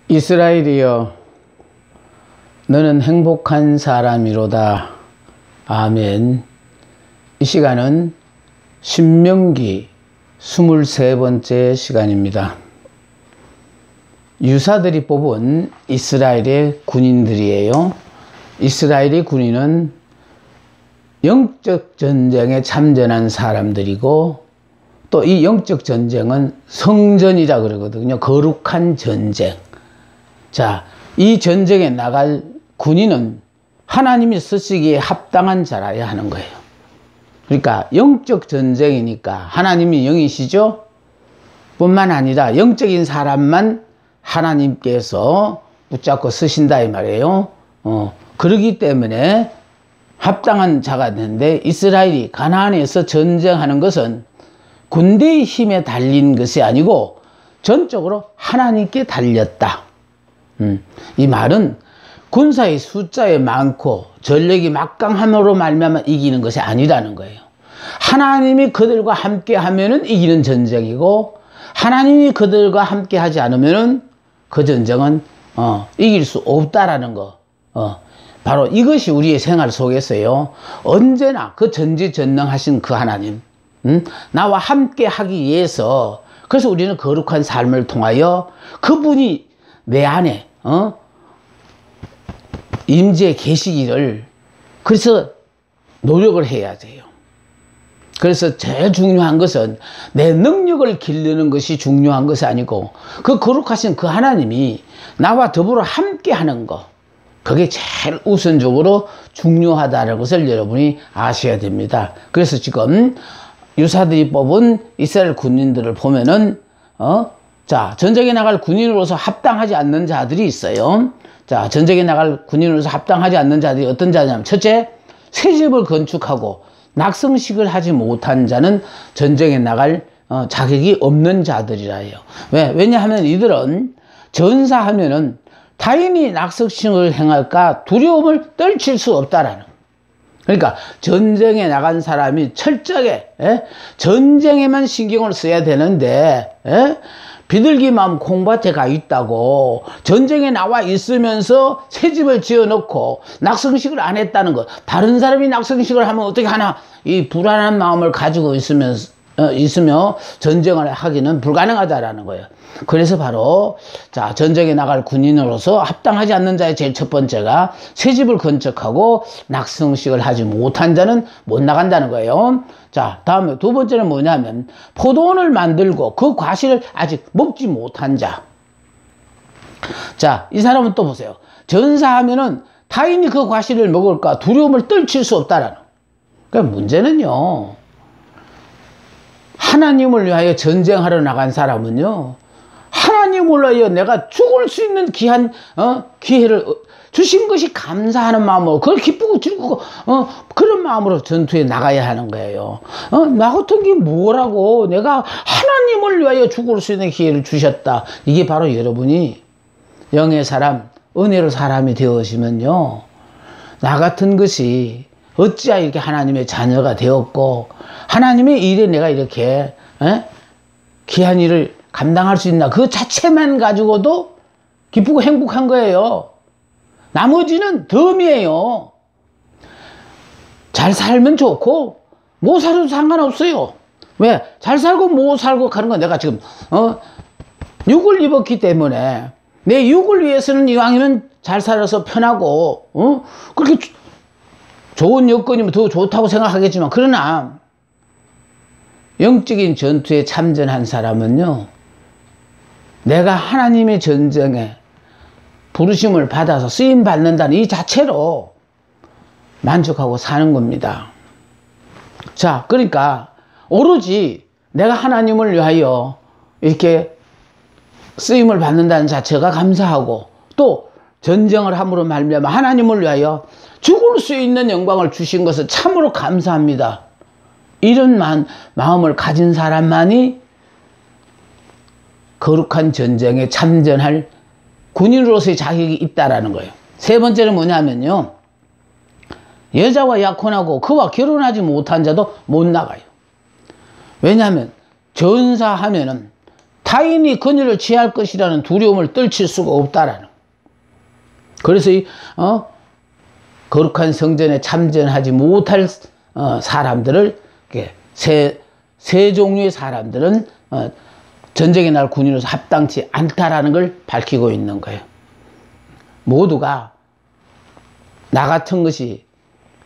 이스라엘이여, 너는 행복한 사람이로다. 아멘. 이 시간은 신명기 23번째 시간입니다. 유사들이 뽑은 이스라엘의 군인들이에요. 이스라엘의 군인은 영적 전쟁에 참전한 사람들이고, 또 이 영적 전쟁은 성전이라 그러거든요. 거룩한 전쟁. 자, 이 전쟁에 나갈 군인은 하나님이 쓰시기에 합당한 자라야 하는 거예요. 그러니까 영적 전쟁이니까 하나님이 영이시죠? 뿐만 아니라 영적인 사람만 하나님께서 붙잡고 쓰신다 이 말이에요. 그러기 때문에 합당한 자가 되는데, 이스라엘이 가나안에서 전쟁하는 것은 군대의 힘에 달린 것이 아니고 전적으로 하나님께 달렸다. 이 말은 군사의 숫자에 많고 전력이 막강함으로 말미암아 이기는 것이 아니라는 거예요. 하나님이 그들과 함께 하면은 이기는 전쟁이고, 하나님이 그들과 함께 하지 않으면은 그 전쟁은 이길 수 없다라는 거. 바로 이것이 우리의 생활 속에서요, 언제나 그 전지전능하신 그 하나님, 나와 함께 하기 위해서, 그래서 우리는 거룩한 삶을 통하여 그분이 내 안에 임재해 계시기를, 그래서 노력을 해야 돼요. 그래서 제일 중요한 것은 내 능력을 기르는 것이 중요한 것이 아니고, 그 거룩하신 그 하나님이 나와 더불어 함께 하는 것, 그게 제일 우선적으로 중요하다는 것을 여러분이 아셔야 됩니다. 그래서 지금 유사들이 뽑은 이스라엘 군인들을 보면은 자, 전쟁에 나갈 군인으로서 합당하지 않는 자들이 있어요. 자, 전쟁에 나갈 군인으로서 합당하지 않는 자들이 어떤 자냐면, 첫째, 새 집을 건축하고 낙성식을 하지 못한 자는 전쟁에 나갈 자격이 없는 자들이라 해요. 왜냐하면 이들은 전사하면은 타인이 낙성식을 행할까 두려움을 떨칠 수 없다라는. 그러니까 전쟁에 나간 사람이 철저하게 전쟁에만 신경을 써야 되는데, 비둘기 마음 콩밭에 가 있다고 전쟁에 나와 있으면서 새 집을 지어놓고 낙성식을 안 했다는 것, 다른 사람이 낙성식을 하면 어떻게 하나, 이 불안한 마음을 가지고 있으며 전쟁을 하기는 불가능하다라는 거예요. 그래서 바로 자, 전쟁에 나갈 군인으로서 합당하지 않는 자의 제일 첫 번째가 새 집을 건축하고 낙성식을 하지 못한 자는 못 나간다는 거예요. 자, 다음에 두 번째는 뭐냐면, 포도원을 만들고 그 과실을 아직 먹지 못한 자. 자, 이 사람은 또 보세요. 전사하면은 타인이 그 과실을 먹을까 두려움을 떨칠 수 없다라는. 그러니까 문제는요, 하나님을 위하여 전쟁하러 나간 사람은요, 하나님을 위하여 내가 죽을 수 있는 귀한 기회를 주신 것이 감사하는 마음으로, 그걸 기쁘고 즐거고 그런 마음으로 전투에 나가야 하는 거예요. 나 같은 게 뭐라고, 내가 하나님을 위하여 죽을 수 있는 기회를 주셨다. 이게 바로 여러분이 영의 사람, 은혜로 사람이 되어지면요, 나 같은 것이 어찌하여 이렇게 하나님의 자녀가 되었고 하나님의 일에 내가 이렇게 귀한 일을 감당할 수 있나, 그 자체만 가지고도 기쁘고 행복한 거예요. 나머지는 덤이에요. 잘 살면 좋고 못 살아도 상관없어요. 왜? 잘 살고 못 살고 하는 건, 내가 지금 육을 입었기 때문에 내 육을 위해서는 이왕이면 잘 살아서 편하고 그렇게 좋은 여건이면 더 좋다고 생각하겠지만, 그러나 영적인 전투에 참전한 사람은요, 내가 하나님의 전쟁에 부르심을 받아서 쓰임 받는다는 이 자체로 만족하고 사는 겁니다. 자, 그러니까 오로지 내가 하나님을 위하여 이렇게 쓰임을 받는다는 자체가 감사하고, 또 전쟁을 함으로 말미암아 하나님을 위하여 죽을 수 있는 영광을 주신 것을 참으로 감사합니다. 이런 마음을 가진 사람만이 거룩한 전쟁에 참전할 군인으로서의 자격이 있다라는 거예요. 세 번째는 뭐냐면요, 여자와 약혼하고 그와 결혼하지 못한 자도 못 나가요. 왜냐하면 전사하면은 타인이 그녀를 취할 것이라는 두려움을 떨칠 수가 없다라는. 그래서 거룩한 성전에 참전하지 못할 사람들을, 세 종류의 사람들은 전쟁의 날 군인으로서 합당치 않다라는 걸 밝히고 있는 거예요. 모두가 나 같은 것이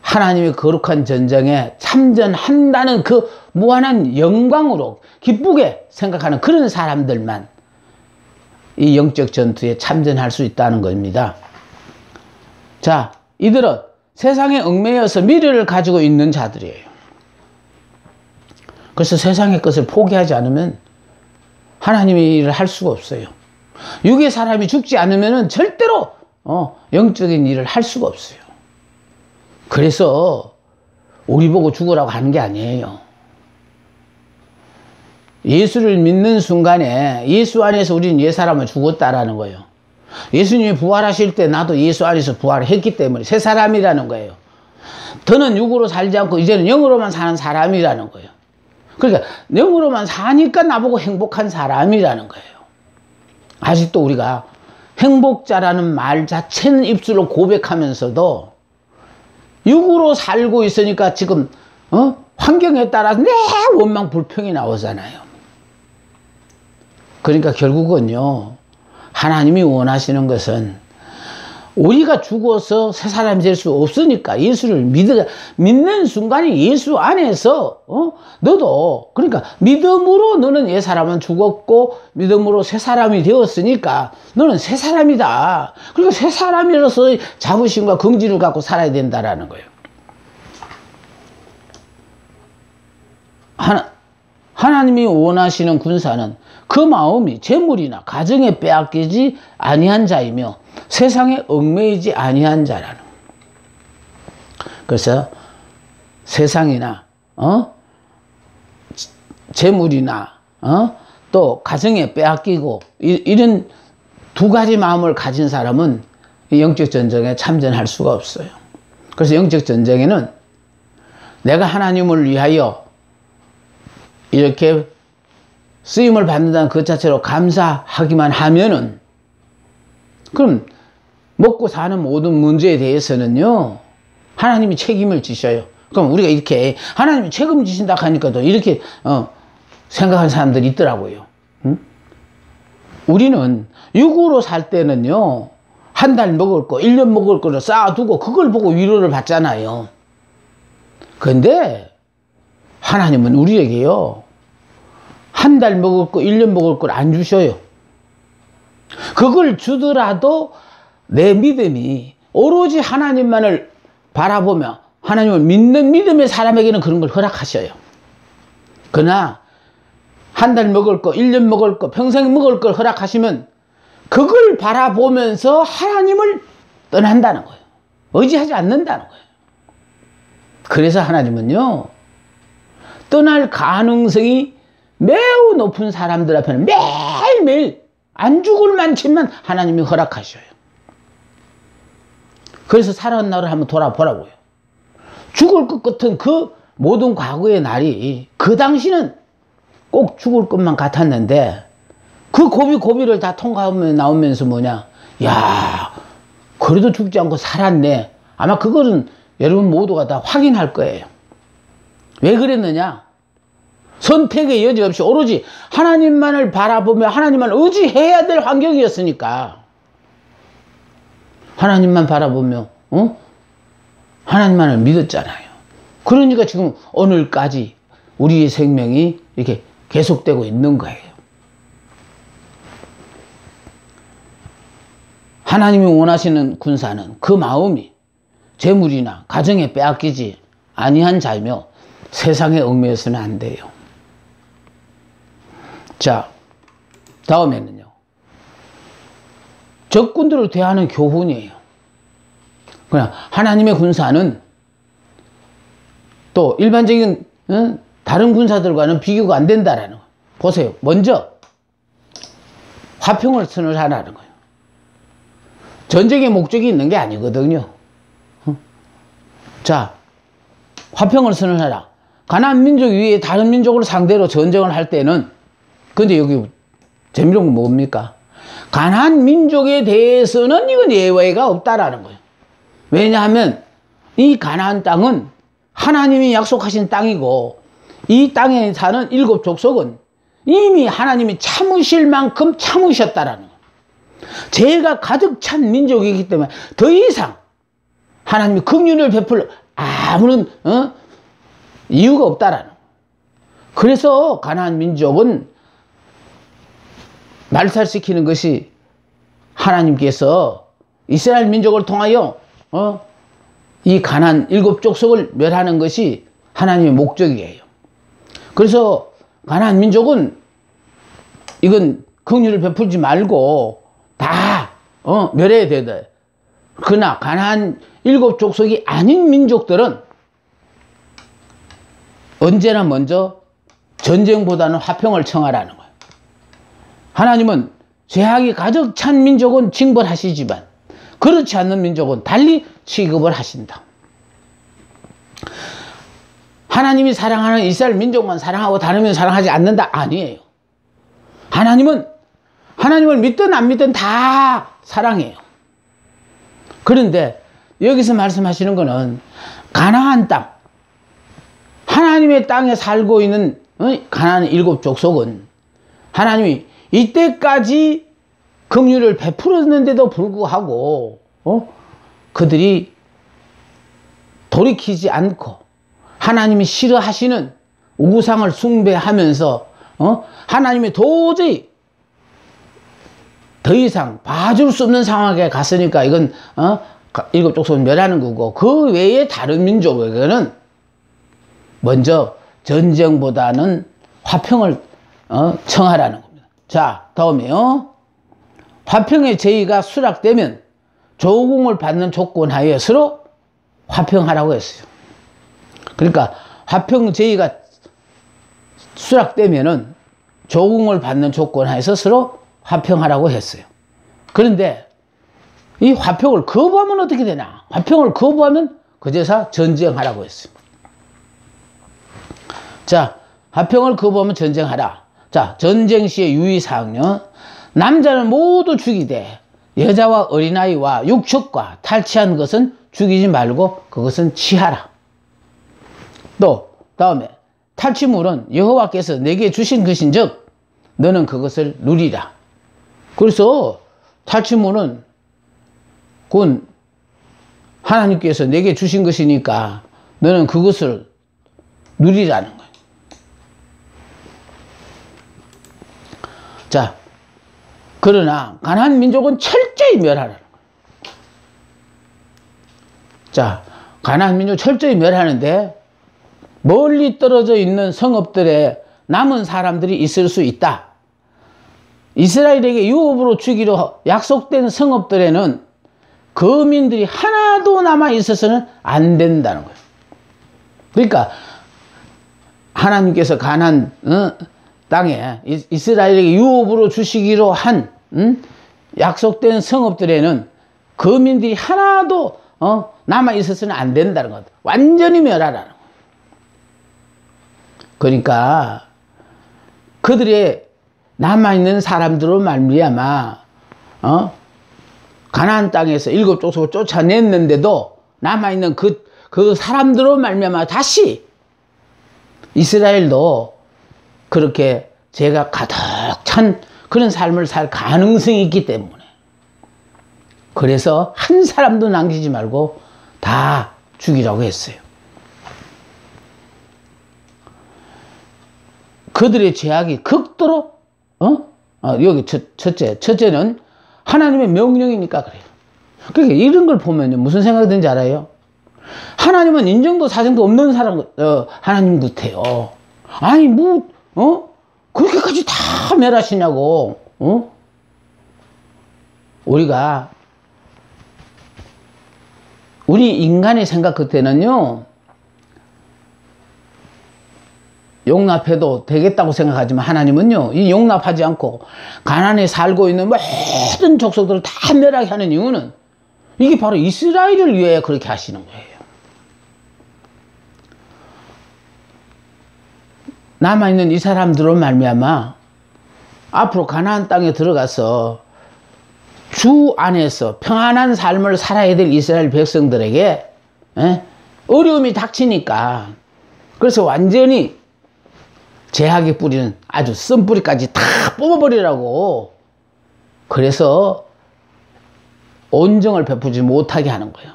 하나님의 거룩한 전쟁에 참전한다는 그 무한한 영광으로 기쁘게 생각하는 그런 사람들만 이 영적 전투에 참전할 수 있다는 겁니다. 자, 이들은 세상에 얽매여서 미래를 가지고 있는 자들이에요. 그래서 세상의 것을 포기하지 않으면 하나님의 일을 할 수가 없어요. 육의 사람이 죽지 않으면 절대로 영적인 일을 할 수가 없어요. 그래서 우리 보고 죽으라고 하는 게 아니에요. 예수를 믿는 순간에 예수 안에서 우리는 옛사람은 죽었다라는 거예요. 예수님이 부활하실 때 나도 예수 안에서 부활을 했기 때문에 새 사람이라는 거예요. 더는 육으로 살지 않고 이제는 영으로만 사는 사람이라는 거예요. 그러니까 영으로만 사니까 나보고 행복한 사람이라는 거예요. 아직도 우리가 행복자라는 말 자체는 입술로 고백하면서도 육으로 살고 있으니까 지금 환경에 따라서 내 원망 불평이 나오잖아요. 그러니까 결국은요, 하나님이 원하시는 것은 우리가 죽어서 새 사람이 될 수 없으니까 예수를 믿는 순간에 예수 안에서 너도, 그러니까 믿음으로 너는 옛 사람은 죽었고 믿음으로 새 사람이 되었으니까 너는 새 사람이다. 그러니까 새 사람이라서 자부심과 긍지를 갖고 살아야 된다라는 거예요. 하나님이 원하시는 군사는 그 마음이 재물이나 가정에 빼앗기지 아니한 자이며 세상에 얽매이지 아니한 자라는. 그래서 세상이나 재물이나 또 가정에 빼앗기고 이런 두 가지 마음을 가진 사람은 영적 전쟁에 참전할 수가 없어요. 그래서 영적 전쟁에는 내가 하나님을 위하여 이렇게 쓰임을 받는다는 그 자체로 감사하기만 하면은, 그럼 먹고 사는 모든 문제에 대해서는요, 하나님이 책임을 지셔요. 그럼 우리가 이렇게 하나님이 책임지신다 하니까도 이렇게 생각하는 사람들이 있더라고요. 응? 우리는 육으로 살 때는요, 한 달 먹을 거, 1년 먹을 거를 쌓아두고 그걸 보고 위로를 받잖아요. 그런데 하나님은 우리에게요, 한 달 먹을 거, 1년 먹을 걸 안 주셔요. 그걸 주더라도 내 믿음이 오로지 하나님만을 바라보며 하나님을 믿는 믿음의 사람에게는 그런 걸 허락하셔요. 그러나 한 달 먹을 거, 1년 먹을 거, 평생 먹을 걸 허락하시면 그걸 바라보면서 하나님을 떠난다는 거예요. 의지하지 않는다는 거예요. 그래서 하나님은요, 떠날 가능성이 매우 높은 사람들 앞에는 매일매일 안 죽을 만큼만 하나님이 허락하셔요. 그래서 살아온 날을 한번 돌아보라고요. 죽을 것 같은 그 모든 과거의 날이 그 당시는 꼭 죽을 것만 같았는데 그 고비고비를 다 통과하면 나오면서 뭐냐, 야, 그래도 죽지 않고 살았네. 아마 그거는 여러분 모두가 다 확인할 거예요. 왜 그랬느냐? 선택의 여지 없이 오로지 하나님만을 바라보며 하나님만 의지해야 될 환경이었으니까 하나님만 바라보며 하나님만을 믿었잖아요. 그러니까 지금 오늘까지 우리의 생명이 이렇게 계속되고 있는 거예요. 하나님이 원하시는 군사는 그 마음이 재물이나 가정에 빼앗기지 아니한 자이며 세상에 얽매여서는 안 돼요. 자, 다음에는요, 적군들을 대하는 교훈이에요. 그냥 하나님의 군사는 또 일반적인 다른 군사들과는 비교가 안 된다라는 거예요. 보세요. 먼저 화평을 선언하라는 거예요. 전쟁의 목적이 있는 게 아니거든요. 자, 화평을 선언하라. 가나안 민족 위에 다른 민족을 상대로 전쟁을 할 때는, 근데 여기 재미로운 건 뭡니까? 가나안 민족에 대해서는 이건 예외가 없다라는 거예요. 왜냐하면 이 가나안 땅은 하나님이 약속하신 땅이고 이 땅에 사는 7 족속은 이미 하나님이 참으실 만큼 참으셨다라는 거예요. 죄가 가득 찬 민족이기 때문에 더 이상 하나님이 긍휼을 베풀 아무런 이유가 없다라는 거예요. 그래서 가나안 민족은 말살시키는 것이 하나님께서 이스라엘 민족을 통하여 이 가나안 7 족속을 멸하는 것이 하나님의 목적이에요. 그래서 가나안 민족은 이건 긍휼을 베풀지 말고 다 멸해야 되다. 그러나 가나안 7 족속이 아닌 민족들은 언제나 먼저 전쟁보다는 화평을 청하라는 거예요. 하나님은 죄악이 가득 찬 민족은 징벌하시지만 그렇지 않는 민족은 달리 취급을 하신다. 하나님이 사랑하는 이스라엘 민족만 사랑하고 다른 민족 사랑하지 않는다? 아니에요. 하나님을 믿든 안 믿든 다 사랑해요. 그런데 여기서 말씀하시는 것은 가나안 땅, 하나님의 땅에 살고 있는 가나안 7 족속은 하나님이 이때까지 긍휼을 베풀었는데도 불구하고 그들이 돌이키지 않고 하나님이 싫어하시는 우상을 숭배하면서 하나님이 도저히 더 이상 봐줄 수 없는 상황에 갔으니까 이건 7 족속은 멸하는 거고, 그 외에 다른 민족에게는 먼저 전쟁보다는 화평을 청하라는 겁니다. 자, 다음에요. 화평의 제의가 수락되면 조공을 받는 조건 하에 서로 화평하라고 했어요. 그러니까 화평 제의가 수락되면은 조공을 받는 조건 하에서 서로 화평하라고 했어요. 그런데 이 화평을 거부하면 어떻게 되나? 화평을 거부하면 그제서 전쟁하라고 했어요. 자, 화평을 거부하면 전쟁하라. 자, 전쟁 시의 유의사항요. 남자는 모두 죽이되 여자와 어린아이와 육축과 탈취한 것은 죽이지 말고 그것은 취하라. 또 다음에 탈취물은 여호와께서 내게 주신 것인즉 너는 그것을 누리라. 그래서 탈취물은 그건 하나님께서 내게 주신 것이니까 너는 그것을 누리라는 거예요. 자, 그러나 가나안 민족은 철저히 멸하라는 거예요. 자, 가나안 민족 철저히 멸하는데 멀리 떨어져 있는 성읍들에 남은 사람들이 있을 수 있다. 이스라엘에게 유업으로 주기로 약속된 성읍들에는 거민들이 하나도 남아 있어서는 안 된다는 거예요. 그러니까 하나님께서 가나안 땅에 이스라엘에게 유업으로 주시기로 한 약속된 성읍들에는 거민들이 하나도 남아 있어서는 안 된다는 것. 완전히 멸하라는 거예요. 그러니까 그들의 남아있는 사람들로 말미암아 가나안 땅에서 7 족속을 쫓아냈는데도 남아있는 그 사람들로 말미암아 다시 이스라엘도 그렇게 죄가 가득 찬 그런 삶을 살 가능성이 있기 때문에, 그래서 한 사람도 남기지 말고 다 죽이라고 했어요. 그들의 죄악이 극도로 여기 첫째는 하나님의 명령이니까 그래요. 그러니까 이런 걸 보면 무슨 생각이 드는지 알아요? 하나님은 인정도 사정도 없는 사람 하나님 같아요. 아니 그렇게까지 다 멸하시냐고. 우리 인간의 생각 그때는요, 용납해도 되겠다고 생각하지만 하나님은요, 이 용납하지 않고 가나안에 살고 있는 모든 족속들을 다 멸하게 하는 이유는 이게 바로 이스라엘을 위해 그렇게 하시는 거예요. 남아있는 이 사람들로 말미암아 앞으로 가나안 땅에 들어가서 주 안에서 평안한 삶을 살아야 될 이스라엘 백성들에게 어려움이 닥치니까 그래서 완전히 제약의 뿌리는 아주 쓴뿌리까지 다 뽑아버리라고 그래서 온정을 베푸지 못하게 하는 거예요.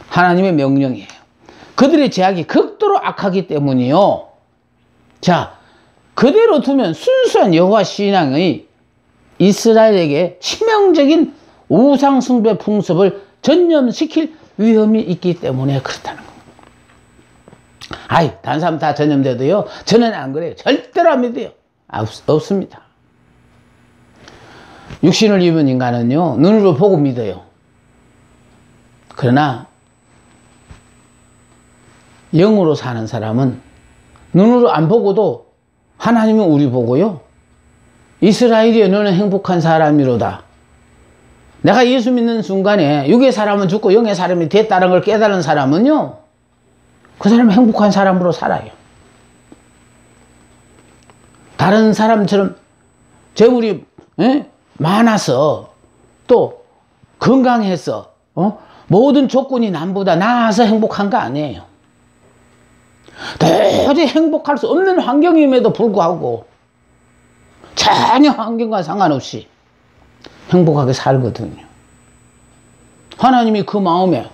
하나님의 명령이에요. 그들의 제약이 극도로 악하기 때문이요. 자, 그대로 두면 순수한 여호와 신앙의 이스라엘에게 치명적인 우상 숭배 풍습을 전염시킬 위험이 있기 때문에 그렇다는 겁니다. 아이, 다른 사람 다 전염돼도요, 저는 안 그래요. 절대로 안 믿어요. 없습니다. 육신을 입은 인간은요, 눈으로 보고 믿어요. 그러나 영으로 사는 사람은 눈으로 안 보고도 하나님은 우리 보고요, 이스라엘이여 너는 행복한 사람이로다. 내가 예수 믿는 순간에 육의 사람은 죽고 영의 사람이 됐다는 걸 깨달은 사람은요, 그 사람은 행복한 사람으로 살아요. 다른 사람처럼 재물이 많아서 또 건강해서 모든 조건이 남보다 나아서 행복한 거 아니에요. 도저히 행복할 수 없는 환경임에도 불구하고 전혀 환경과 상관없이 행복하게 살거든요. 하나님이 그 마음에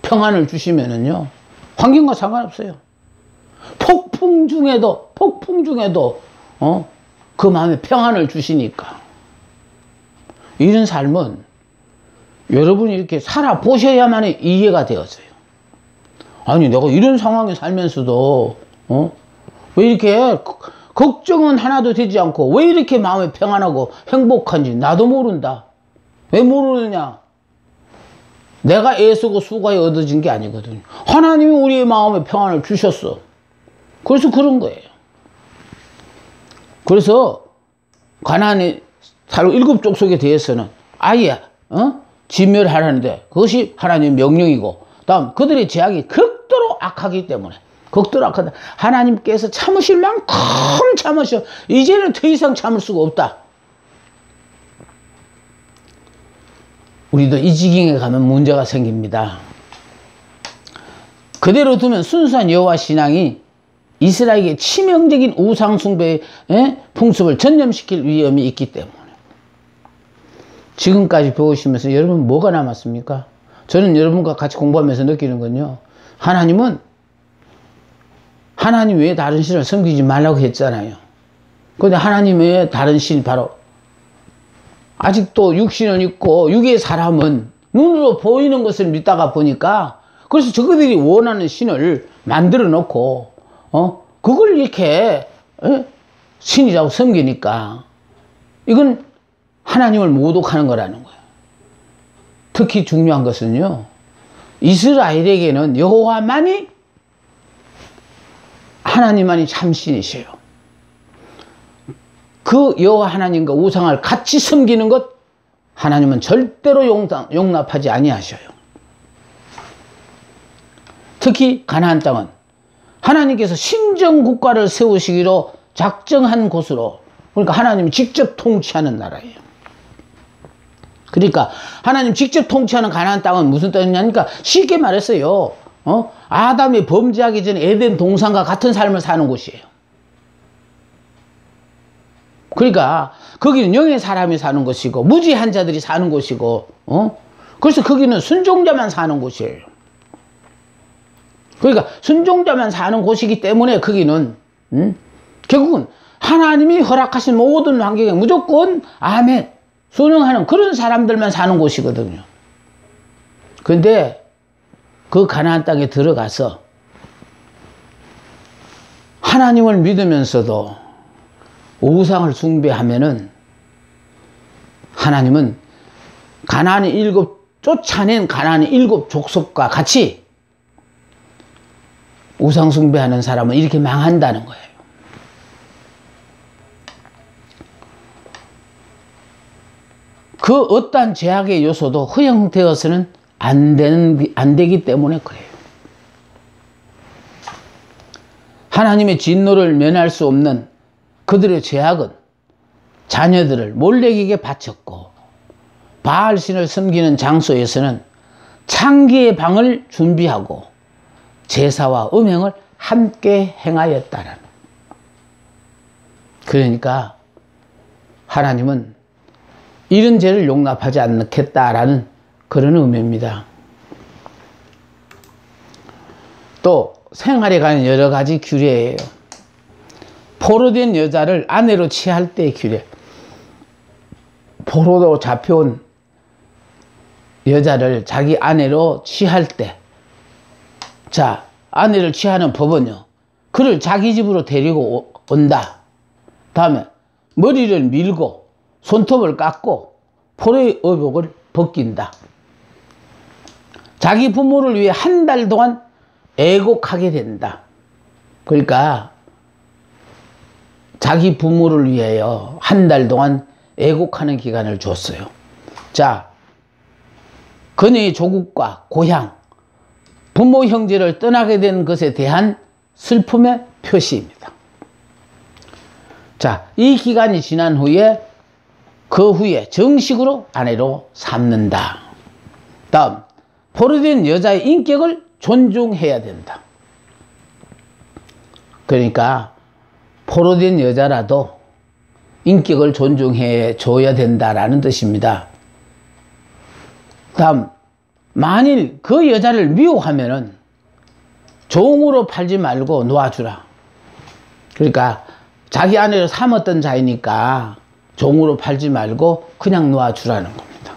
평안을 주시면은요, 환경과 상관없어요. 폭풍 중에도 그 마음에 평안을 주시니까. 이런 삶은 여러분이 이렇게 살아보셔야만 이해가 되어져요. 아니, 내가 이런 상황에 살면서도 왜 이렇게 걱정은 하나도 되지 않고 왜 이렇게 마음이 평안하고 행복한지 나도 모른다. 왜 모르느냐? 내가 애쓰고 수고해 얻어진 게 아니거든요. 하나님이 우리의 마음에 평안을 주셨어. 그래서 그런 거예요. 그래서 가나안의 살고 7족속에 대해서는 아예 진멸하라는데 그것이 하나님의 명령이고, 다음 그들의 제약이 극도로 악하기 때문에, 극도로 악하다. 하나님께서 참으실 만큼 참으셔. 이제는 더 이상 참을 수가 없다. 우리도 이 지경에 가면 문제가 생깁니다. 그대로 두면 순수한 여호와 신앙이 이스라엘에게 치명적인 우상 숭배의 풍습을 전염시킬 위험이 있기 때문에. 지금까지 배우시면서 여러분 뭐가 남았습니까? 저는 여러분과 같이 공부하면서 느끼는 건요, 하나님 외에 다른 신을 섬기지 말라고 했잖아요. 그런데 하나님 외에 다른 신, 바로 아직도 육신은 있고 육의 사람은 눈으로 보이는 것을 믿다가 보니까, 그래서 저들이 원하는 신을 만들어 놓고 그걸 이렇게 신이라고 섬기니까 이건 하나님을 모독하는 거라는 거예요. 특히 중요한 것은요, 이스라엘에게는 여호와만이, 하나님만이 참신이셔요. 그 여호와 하나님과 우상을 같이 섬기는 것, 하나님은 절대로 용납하지 아니하셔요. 특히 가나안 땅은 하나님께서 신정 국가를 세우시기로 작정한 곳으로, 그러니까 하나님이 직접 통치하는 나라예요. 그러니까 하나님 직접 통치하는 가나안 땅은 무슨 땅이냐니까, 쉽게 말했어요, 아담이 범죄하기 전에 에덴 동산과 같은 삶을 사는 곳이에요. 그러니까 거기는 영의 사람이 사는 곳이고 무지한 자들이 사는 곳이고, 그래서 거기는 순종자만 사는 곳이에요. 그러니까 순종자만 사는 곳이기 때문에 거기는 결국은 하나님이 허락하신 모든 환경에 무조건 아멘 순응하는 그런 사람들만 사는 곳이거든요. 그런데 그 가나안 땅에 들어가서 하나님을 믿으면서도 우상을 숭배하면은 하나님은 쫓아낸 가나안의 7족속과 같이 우상 숭배하는 사람은 이렇게 망한다는 거예요. 그 어떠한 제약의 요소도 허용되어서는 안 되기 때문에 그래요. 하나님의 진노를 면할 수 없는 그들의 제약은 자녀들을 몰래에게 바쳤고 바알신을 섬기는 장소에서는 창기의 방을 준비하고 제사와 음행을 함께 행하였다라는. 그러니까 하나님은 이런 죄를 용납하지 않겠다라는 그런 의미입니다. 또 생활에 관한 여러 가지 규례예요. 포로된 여자를 아내로 취할 때의 규례. 포로로 잡혀온 여자를 자기 아내로 취할 때, 자, 아내를 취하는 법은요, 그를 자기 집으로 데리고 온다. 다음에 머리를 밀고 손톱을 깎고 포로의 의복을 벗긴다. 자기 부모를 위해 한 달 동안 애곡하게 된다. 그러니까 자기 부모를 위하여 한 달 동안 애곡하는 기간을 줬어요. 자, 그녀의 조국과 고향, 부모 형제를 떠나게 된 것에 대한 슬픔의 표시입니다. 자, 이 기간이 지난 후에 그 후에 정식으로 아내로 삼는다. 다음, 포로된 여자의 인격을 존중해야 된다. 그러니까 포로된 여자라도 인격을 존중해 줘야 된다라는 뜻입니다. 다음, 만일 그 여자를 미워하면은 종으로 팔지 말고 놓아주라. 그러니까 자기 아내를 삼았던 자이니까 종으로 팔지 말고 그냥 놓아주라는 겁니다.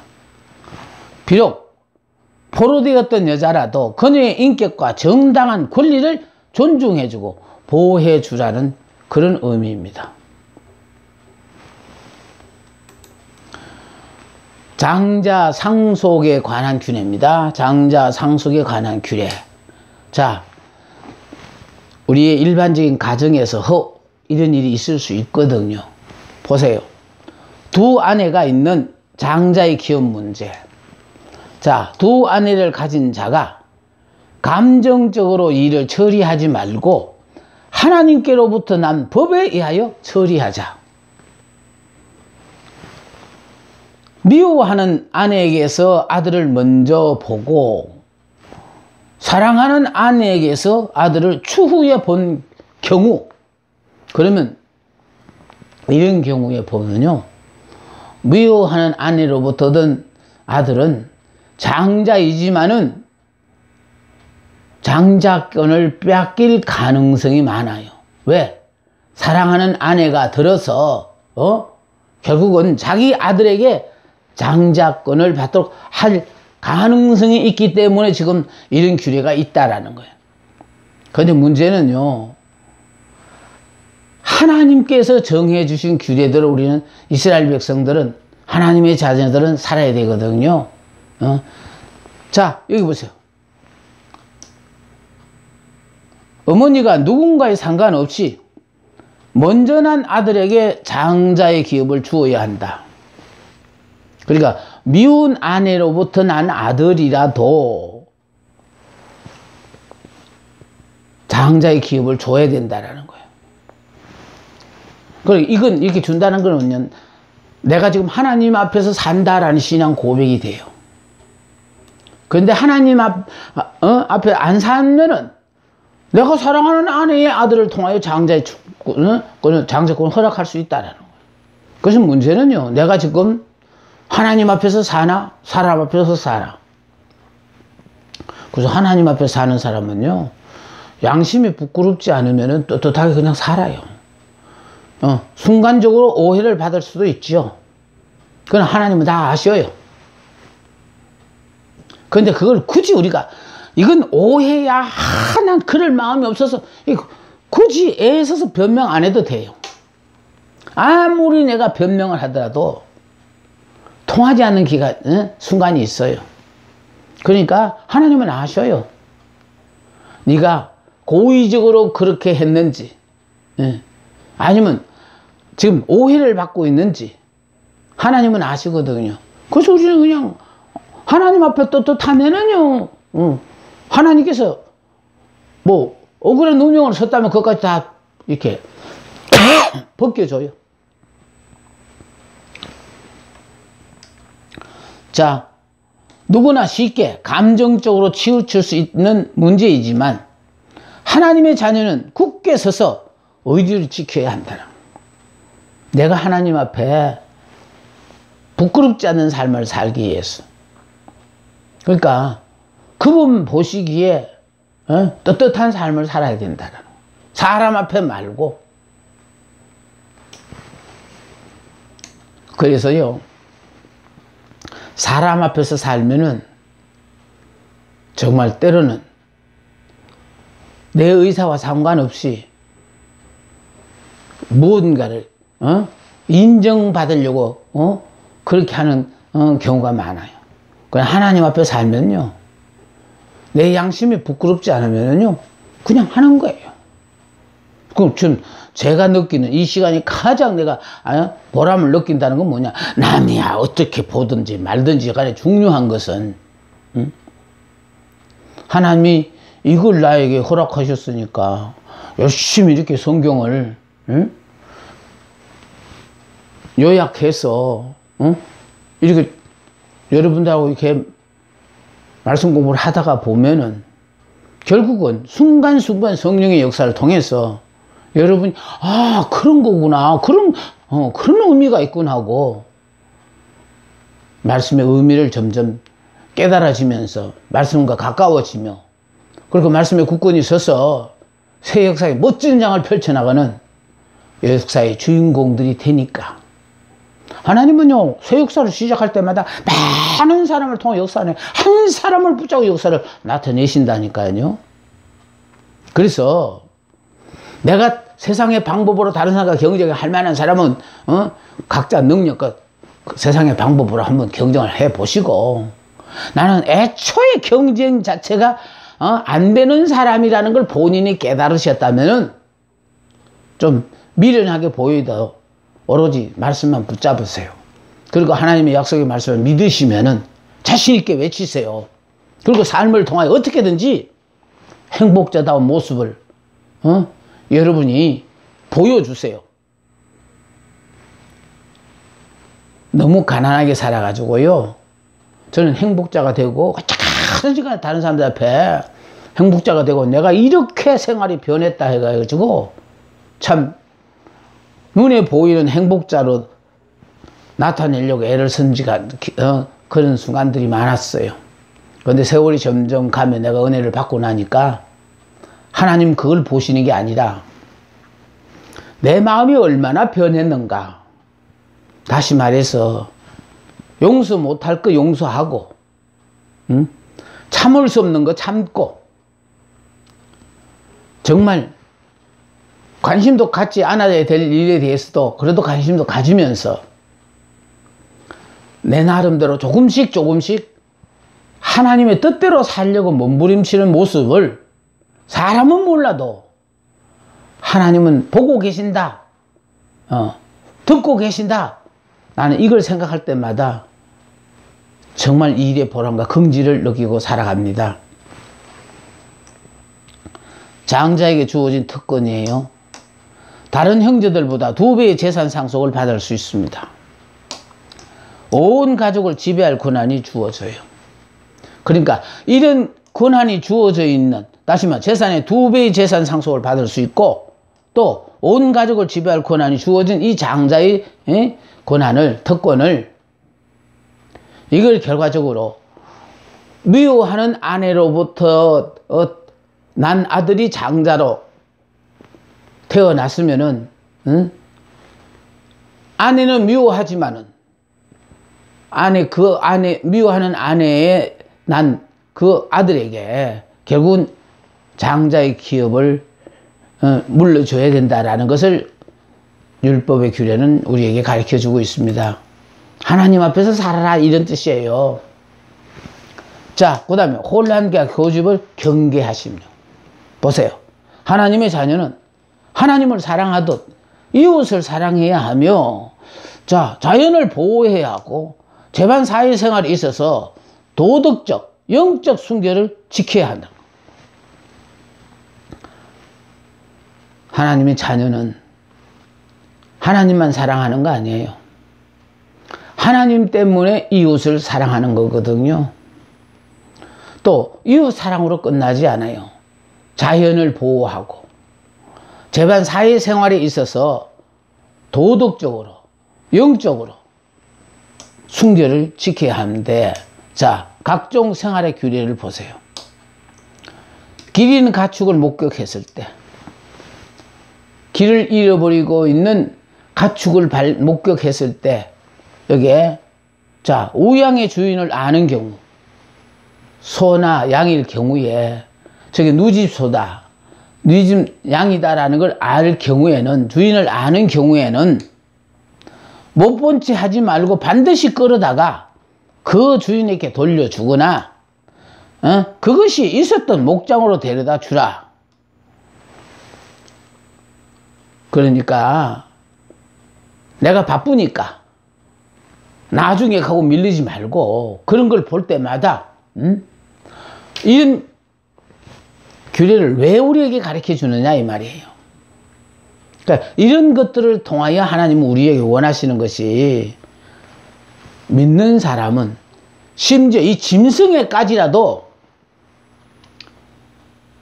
비록 포로되었던 여자라도 그녀의 인격과 정당한 권리를 존중해주고 보호해주라는 그런 의미입니다. 장자 상속에 관한 규례입니다. 장자 상속에 관한 규례. 자, 우리의 일반적인 가정에서 이런 일이 있을 수 있거든요. 보세요. 두 아내가 있는 장자의 기업 문제. 자, 두 아내를 가진 자가 감정적으로 일을 처리하지 말고 하나님께로부터 난 법에 의하여 처리하자. 미워하는 아내에게서 아들을 먼저 보고 사랑하는 아내에게서 아들을 추후에 본 경우, 그러면 이런 경우에 보면요, 미워하는 아내로부터 얻은 아들은 장자이지만은 장자권을 빼앗길 가능성이 많아요. 왜? 사랑하는 아내가 들어서 결국은 자기 아들에게 장자권을 받도록 할 가능성이 있기 때문에 지금 이런 규례가 있다라는 거예요. 그런데 문제는요, 하나님께서 정해 주신 규례대로 우리는 이스라엘 백성들은, 하나님의 자녀들은 살아야 되거든요. 자, 여기 보세요. 어머니가 누군가에 상관없이 먼저 난 아들에게 장자의 기업을 주어야 한다. 그러니까 미운 아내로부터 난 아들이라도 장자의 기업을 줘야 된다라는 거예요. 그리고 이건 이렇게 준다는 거는 내가 지금 하나님 앞에서 산다라는 신앙 고백이 돼요. 그런데 하나님 앞에 안 살면은 내가 사랑하는 아내의 아들을 통하여 장자권을 허락할 수 있다라는 거예요. 그래서 문제는요, 내가 지금 하나님 앞에서 사나, 사람 앞에서 사나. 그래서 하나님 앞에 사는 사람은요, 양심이 부끄럽지 않으면은 떳떳하게 그냥 살아요. 순간적으로 오해를 받을 수도 있죠. 그건 하나님은 다 아셔요. 그런데 그걸 굳이 우리가, 이건 오해야, 난 그럴 마음이 없어서, 굳이 애써서 변명 안 해도 돼요. 아무리 내가 변명을 하더라도 통하지 않는 순간이 있어요. 그러니까 하나님은 아셔요. 네가 고의적으로 그렇게 했는지, 아니면 지금 오해를 받고 있는지 하나님은 아시거든요. 그래서 우리는 그냥 하나님 앞에 떳떳하면은요, 하나님께서 뭐 억울한 누명을 섰다면 그것까지 다 이렇게 벗겨줘요. 자, 누구나 쉽게 감정적으로 치우칠 수 있는 문제이지만 하나님의 자녀는 굳게 서서 의리를 지켜야 한다. 내가 하나님 앞에 부끄럽지 않은 삶을 살기 위해서. 그러니까 그분 보시기에 떳떳한 삶을 살아야 된다는 거. 사람 앞에 말고. 그래서요, 사람 앞에서 살면은 정말 때로는 내 의사와 상관없이 무언가를 인정받으려고 그렇게 하는 경우가 많아요. 그냥 하나님 앞에 살면요, 내 양심이 부끄럽지 않으면요 그냥 하는 거예요. 그럼 좀 제가 느끼는 이 시간이 가장 내가 보람을 느낀다는 건 뭐냐, 남이야 어떻게 보든지 말든지 간에 중요한 것은 하나님이 이걸 나에게 허락하셨으니까 열심히 이렇게 성경을 요약해서 이렇게 여러분들하고 이렇게 말씀 공부를 하다가 보면은 결국은 순간순간 성령의 역사를 통해서 여러분이 그런 거구나, 그런 의미가 있구나 하고 말씀의 의미를 점점 깨달아지면서 말씀과 가까워지며, 그리고 말씀의 굳건히 서서 새 역사의 멋진 장을 펼쳐나가는 역사의 주인공들이 되니까. 하나님은요, 새 역사를 시작할 때마다 많은 사람을 통해 역사하는, 한 사람을 붙잡고 역사를 나타내신다니까요. 그래서 내가 세상의 방법으로 다른 사람과 경쟁할 만한 사람은 각자 능력과 세상의 방법으로 한번 경쟁을 해 보시고, 나는 애초에 경쟁 자체가 안 되는 사람이라는 걸 본인이 깨달으셨다면은 좀 미련하게 보이더 오로지 말씀만 붙잡으세요. 그리고 하나님의 약속의 말씀을 믿으시면은 자신 있게 외치세요. 그리고 삶을 통하여 어떻게든지 행복자다운 모습을 여러분이 보여주세요. 너무 가난하게 살아가지고요, 저는 행복자가 되고 작은 시간에 다른 사람들 앞에 행복자가 되고 내가 이렇게 생활이 변했다 해가지고 참 눈에 보이는 행복자로 나타내려고 애를 쓴 지가 그런 순간들이 많았어요. 그런데 세월이 점점 가면 내가 은혜를 받고 나니까 하나님 그걸 보시는 게 아니라 내 마음이 얼마나 변했는가. 다시 말해서 용서 못할 거 용서하고, 참을 수 없는 거 참고, 정말 관심도 갖지 않아야 될 일에 대해서도 그래도 관심도 가지면서 내 나름대로 조금씩 하나님의 뜻대로 살려고 몸부림치는 모습을 사람은 몰라도 하나님은 보고 계신다, 듣고 계신다. 나는 이걸 생각할 때마다 정말 이 일의 보람과 긍지를 느끼고 살아갑니다. 장자에게 주어진 특권이에요. 다른 형제들보다 2배의 재산 상속을 받을 수 있습니다. 온 가족을 지배할 권한이 주어져요. 그러니까 이런 권한이 주어져 있는, 다시 말해 재산의 2배의 재산 상속을 받을 수 있고, 또 온 가족을 지배할 권한이 주어진 이 장자의 권한을, 특권을, 이걸 결과적으로 미워하는 아내로부터 난 아들이 장자로 태어났으면은, 아내는 미워하지만은, 미워하는 아내의 난 그 아들에게 결국은 장자의 기업을 물려줘야 된다라는 것을 율법의 규례는 우리에게 가르쳐 주고 있습니다. 하나님 앞에서 살아라, 이런 뜻이에요. 자, 그 다음에 혼란과 고집을 경계하시며. 보세요. 하나님의 자녀는 하나님을 사랑하듯 이웃을 사랑해야 하며, 자, 자연을 보호해야 하고, 재반 사회생활에 있어서 도덕적, 영적 순결을 지켜야 한다. 하나님의 자녀는 하나님만 사랑하는 거 아니에요. 하나님 때문에 이웃을 사랑하는 거거든요. 또 이웃 사랑으로 끝나지 않아요. 자연을 보호하고 집안 사회생활에 있어서 도덕적으로 영적으로 순결을 지켜야 하는데, 자, 각종 생활의 규례를 보세요. 길 잃은 가축을 목격했을 때, 길을 잃어버리고 있는 가축을 목격했을 때, 여기에 자, 우양의 주인을 아는 경우, 소나 양일 경우에 저게 누집소다, 누집 양이다라는 걸 알 경우에는, 주인을 아는 경우에는 못 본 채 하지 말고 반드시 끌어다가 그 주인에게 돌려주거나 그것이 있었던 목장으로 데려다 주라. 그러니까 내가 바쁘니까 나중에 가고 밀리지 말고 그런 걸 볼 때마다 이런 규례를 왜 우리에게 가르쳐 주느냐 이 말이에요. 그러니까 이런 것들을 통하여 하나님은 우리에게 원하시는 것이, 믿는 사람은 심지어 이 짐승에까지라도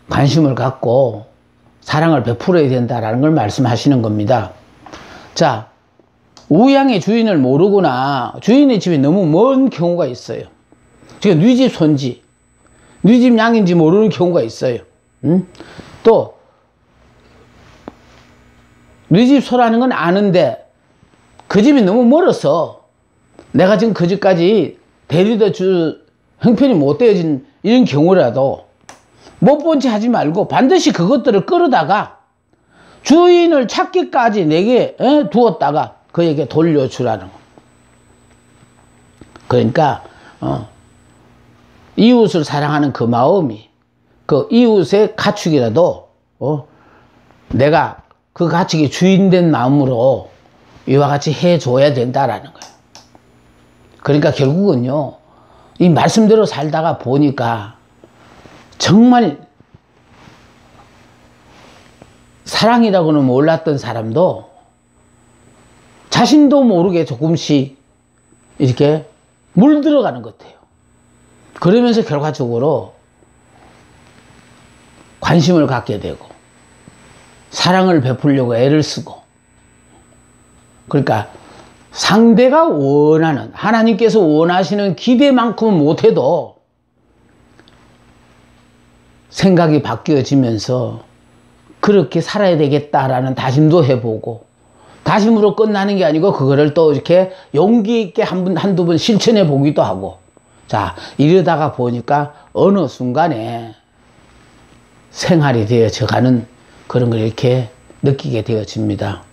관심을 갖고 사랑을 베풀어야 된다라는 걸 말씀하시는 겁니다. 자, 우양의 주인을 모르거나 주인의 집이 너무 먼 경우가 있어요. 지금 뉘집 손지, 뉘집 양인지 모르는 경우가 있어요. 또 뉘집 소라는 건 아는데 그 집이 너무 멀어서 내가 지금 그 집까지 데려다 줄 형편이 못 되어진 이런 경우라도 못 본 채 하지 말고 반드시 그것들을 끌어다가 주인을 찾기까지 내게 두었다가 그에게 돌려주라는 거. 그러니까 이웃을 사랑하는 그 마음이, 그 이웃의 가축이라도 내가 그 가축이 주인된 마음으로 이와 같이 해줘야 된다라는 거예요. 그러니까 결국은요, 이 말씀대로 살다가 보니까 정말 사랑이라고는 몰랐던 사람도 자신도 모르게 조금씩 이렇게 물들어가는 것 같아요. 그러면서 결과적으로 관심을 갖게 되고 사랑을 베풀려고 애를 쓰고, 그러니까 상대가 원하는, 하나님께서 원하시는 기대만큼은 못해도 생각이 바뀌어지면서 그렇게 살아야 되겠다라는 다짐도 해보고, 다짐으로 끝나는 게 아니고 그거를 또 이렇게 용기 있게 한두 번 실천해 보기도 하고, 자, 이러다가 보니까 어느 순간에 생활이 되어져 가는 그런 걸 이렇게 느끼게 되어집니다.